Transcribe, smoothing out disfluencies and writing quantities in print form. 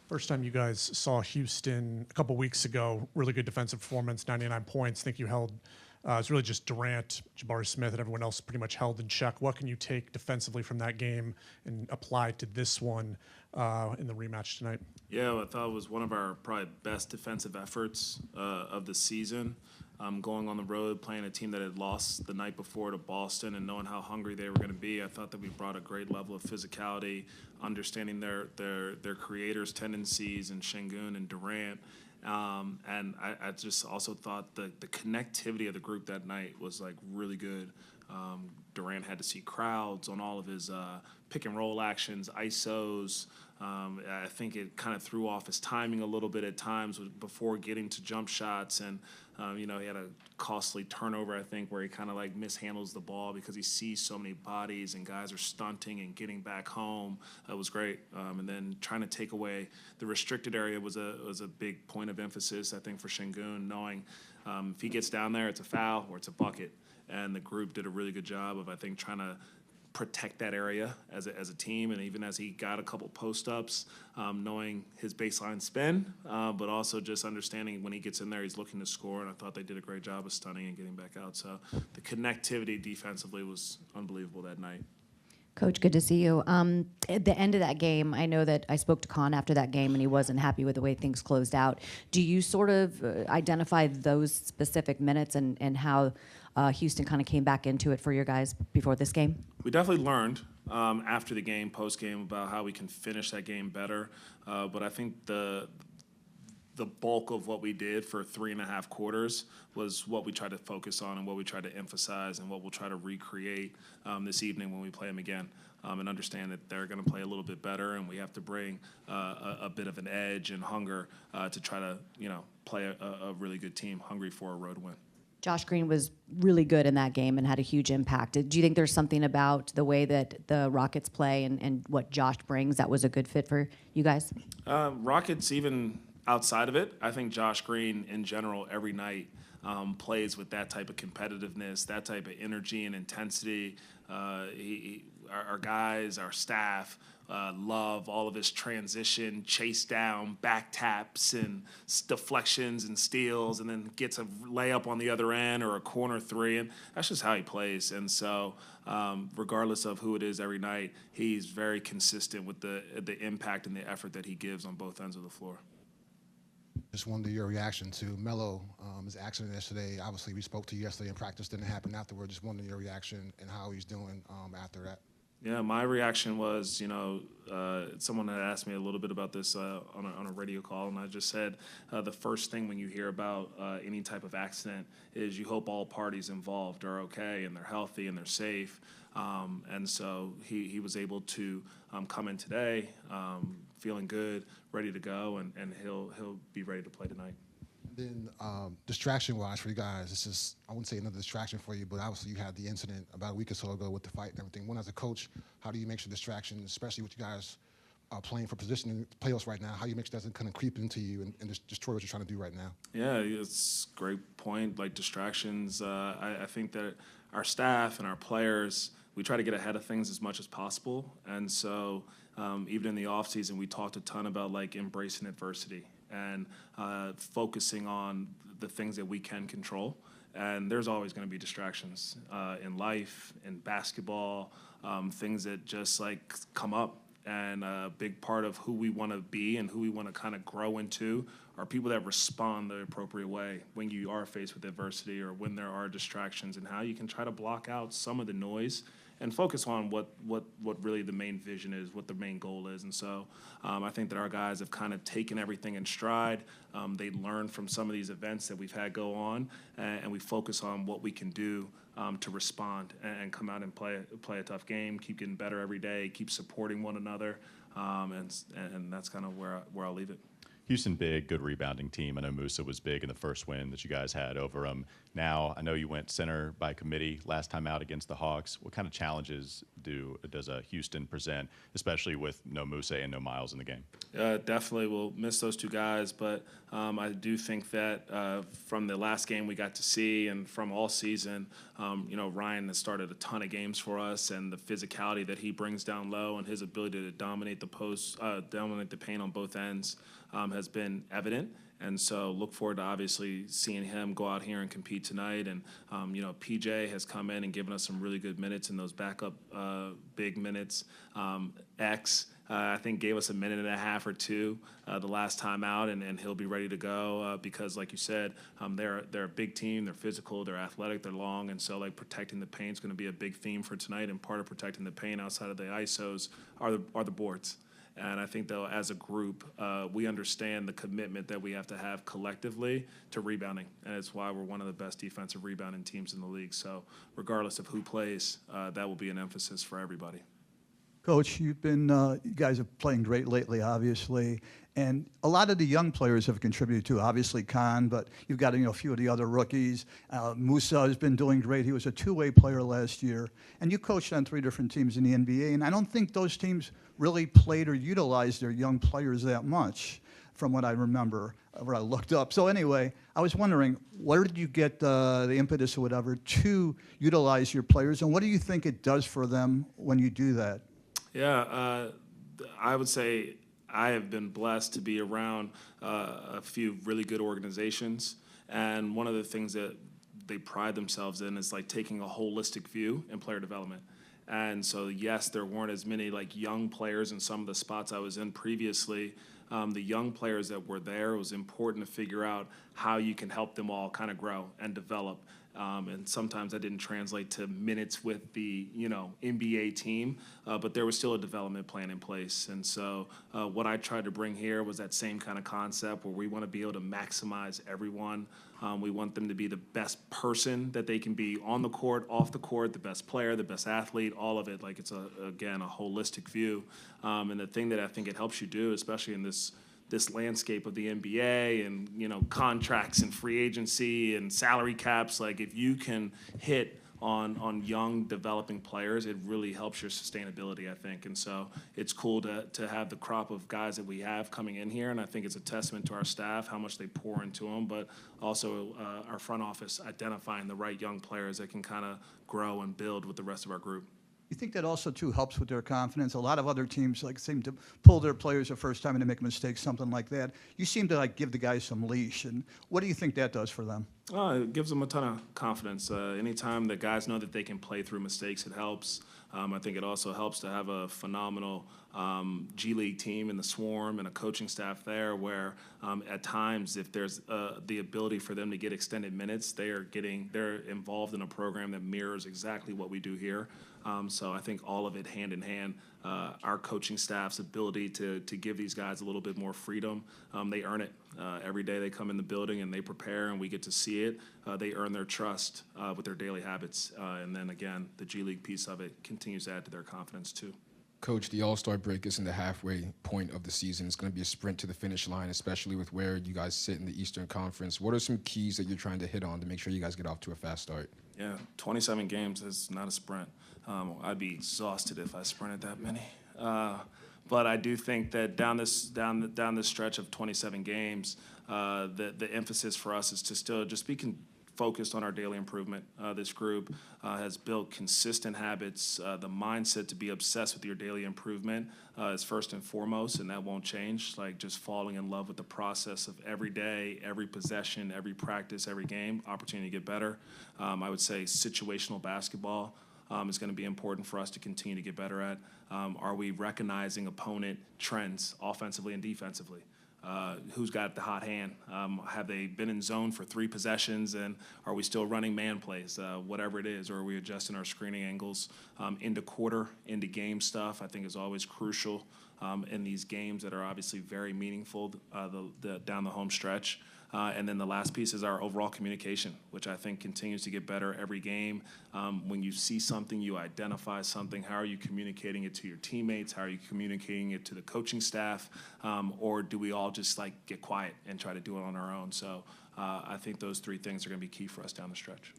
First time you guys saw Houston a couple weeks ago, really good defensive performance, 99 points. I think you held, it's really just Durant, Jabari Smith, and everyone else pretty much held in check. What can you take defensively from that game and apply to this one in the rematch tonight? Yeah, I thought it was one of our probably best defensive efforts of the season. Going on the road, playing a team that had lost the night before to Boston and knowing how hungry they were going to be, I thought that we brought a great level of physicality, understanding their creators' tendencies in Şengün and Durant. And I just also thought the connectivity of the group that night was like really good. Durant had to see crowds on all of his pick and roll actions, ISOs. I think it kind of threw off his timing a little bit at times before getting to jump shots. And, he had a costly turnover, I think, where he kind of like mishandles the ball because he sees so many bodies and guys are stunting and getting back home. It was great. And then trying to take away the restricted area was a big point of emphasis, I think, for Şengün, knowing if he gets down there, it's a foul or it's a bucket. And the group did a really good job of, I think, trying to protect that area as a team, and even as he got a couple post-ups, knowing his baseline spin, but also just understanding when he gets in there, he's looking to score, and I thought they did a great job of stunning and getting back out. So the connectivity defensively was unbelievable that night. Coach, good to see you. At the end of that game, I know that I spoke to Khan after that game, and he wasn't happy with the way things closed out. Do you sort of identify those specific minutes and how Houston kind of came back into it for your guys before this game? We definitely learned after the game, post-game, about how we can finish that game better. But I think the bulk of what we did for 3.5 quarters was what we tried to focus on and what we tried to emphasize and what we'll try to recreate this evening when we play them again. And understand that they're going to play a little bit better, and we have to bring a bit of an edge and hunger to try to, play a really good team, hungry for a road win. Josh Green was really good in that game and had a huge impact. Do you think there's something about the way that the Rockets play and what Josh brings that was a good fit for you guys? Rockets, even outside of it, I think Josh Green in general every night plays with that type of competitiveness, that type of energy and intensity. Our guys, our staff, love all of his transition, chase down, back taps, and deflections and steals, and then gets a layup on the other end or a corner three, and that's just how he plays. And so, regardless of who it is every night, he's very consistent with the impact and the effort that he gives on both ends of the floor. Just wonder your reaction to Melo, his accident yesterday. Obviously, we spoke to you yesterday in practice, didn't happen afterward. Just wondering your reaction and how he's doing after that. Yeah, my reaction was, someone had asked me a little bit about this on a radio call, and I just said the first thing when you hear about any type of accident is you hope all parties involved are okay and they're healthy and they're safe. And so he was able to come in today feeling good, ready to go, and he'll be ready to play tonight. Then distraction-wise for you guys, this is, I wouldn't say another distraction for you, but obviously you had the incident about a week or so ago with the fight and everything. One, as a coach, how do you make sure distraction, especially with you guys playing for position in the playoffs right now, how do you make sure that doesn't kind of creep into you and just destroy what you're trying to do right now? Yeah, it's a great point. Like distractions, I think that our staff and our players, we try to get ahead of things as much as possible. And so even in the offseason, we talked a ton about like embracing adversity and focusing on the things that we can control. And there's always going to be distractions in life, in basketball, things that just like come up. And a big part of who we want to be and who we want to kind of grow into are people that respond the appropriate way when you are faced with adversity or when there are distractions, and how you can try to block out some of the noise and focus on what really the main vision is, what the main goal is. And so I think that our guys have kind of taken everything in stride. They learn from some of these events that we've had go on, and we focus on what we can do to respond and come out and play a tough game, keep getting better every day, keep supporting one another, and that's kind of where I'll leave it. Houston, big, good rebounding team. I know Musa was big in the first win that you guys had over them. Now, I know you went center by committee last time out against the Hawks. What kind of challenges does Houston present, especially with no Musa and no Miles in the game? Definitely we'll miss those two guys, but I do think that from the last game we got to see and from all season, Ryan has started a ton of games for us, and the physicality that he brings down low and his ability to dominate the post, dominate the paint on both ends has been evident. And so look forward to obviously seeing him go out here and compete tonight. And, PJ has come in and given us some really good minutes in those backup big minutes. I think gave us a minute and a half or two the last time out, and he'll be ready to go because, like you said, they're a big team. They're physical, they're athletic, they're long, and so like protecting the paint is going to be a big theme for tonight. And part of protecting the paint outside of the ISOs are the boards. And I think, though, as a group, we understand the commitment that we have to have collectively to rebounding. And it's why we're one of the best defensive rebounding teams in the league. So regardless of who plays, that will be an emphasis for everybody. Coach, you guys are playing great lately, obviously, and a lot of the young players have contributed too. Obviously, Khan, but you've got a few of the other rookies. Musa has been doing great. He was a two-way player last year, and you coached on 3 different teams in the NBA. And I don't think those teams really played or utilized their young players that much, from what I remember, what I looked up. So anyway, I was wondering, where did you get the impetus or whatever to utilize your players, and what do you think it does for them when you do that? Yeah, I would say I have been blessed to be around a few really good organizations, and one of the things that they pride themselves in is like taking a holistic view in player development. And so, yes, there weren't as many like young players in some of the spots I was in previously. The young players that were there, it was important to figure out how you can help them all kind of grow and develop. And sometimes that didn't translate to minutes with the NBA team, but there was still a development plan in place. And so what I tried to bring here was that same kind of concept where we want to be able to maximize everyone. We want them to be the best person that they can be on the court, off the court, the best player, the best athlete, all of it. Like it's again a holistic view. And the thing that I think it helps you do, especially in this landscape of the NBA and contracts and free agency and salary caps, like if you can hit on young developing players, it really helps your sustainability, I think. And so it's cool to have the crop of guys that we have coming in here, and I think it's a testament to our staff how much they pour into them, but also our front office identifying the right young players that can kind of grow and build with the rest of our group. You think that also, too, helps with their confidence? A lot of other teams seem to pull their players the first time and they make a mistake, something like that. You seem to give the guys some leash. And what do you think that does for them? It gives them a ton of confidence. Anytime the guys know that they can play through mistakes, it helps. I think it also helps to have a phenomenal G League team in the Swarm and a coaching staff there where at times if there's the ability for them to get extended minutes, they're involved in a program that mirrors exactly what we do here. So I think all of it hand in hand, our coaching staff's ability to give these guys a little bit more freedom, they earn it. Every day they come in the building and they prepare and we get to see it. They earn their trust with their daily habits. And then again, the G League piece of it continues to add to their confidence too. Coach, the All-Star break is in the halfway point of the season. It's going to be a sprint to the finish line, especially with where you guys sit in the Eastern Conference. What are some keys that you're trying to hit on to make sure you guys get off to a fast start? Yeah, 27 games is not a sprint. I'd be exhausted if I sprinted that many. But I do think that down this stretch of 27 games, the emphasis for us is to still just be focused on our daily improvement. This group has built consistent habits. The mindset to be obsessed with your daily improvement is first and foremost, and that won't change. Like just falling in love with the process of every day, every possession, every practice, every game, opportunity to get better. I would say situational basketball is going to be important for us to continue to get better at. Are we recognizing opponent trends offensively and defensively? Who's got the hot hand? Have they been in zone for 3 possessions, and are we still running man plays, whatever it is, or are we adjusting our screening angles into quarter, into game stuff, I think is always crucial in these games that are obviously very meaningful down the home stretch. And then the last piece is our overall communication, which I think continues to get better every game. When you see something, you identify something, how are you communicating it to your teammates? How are you communicating it to the coaching staff? Or do we all just get quiet and try to do it on our own? So I think those 3 things are going to be key for us down the stretch.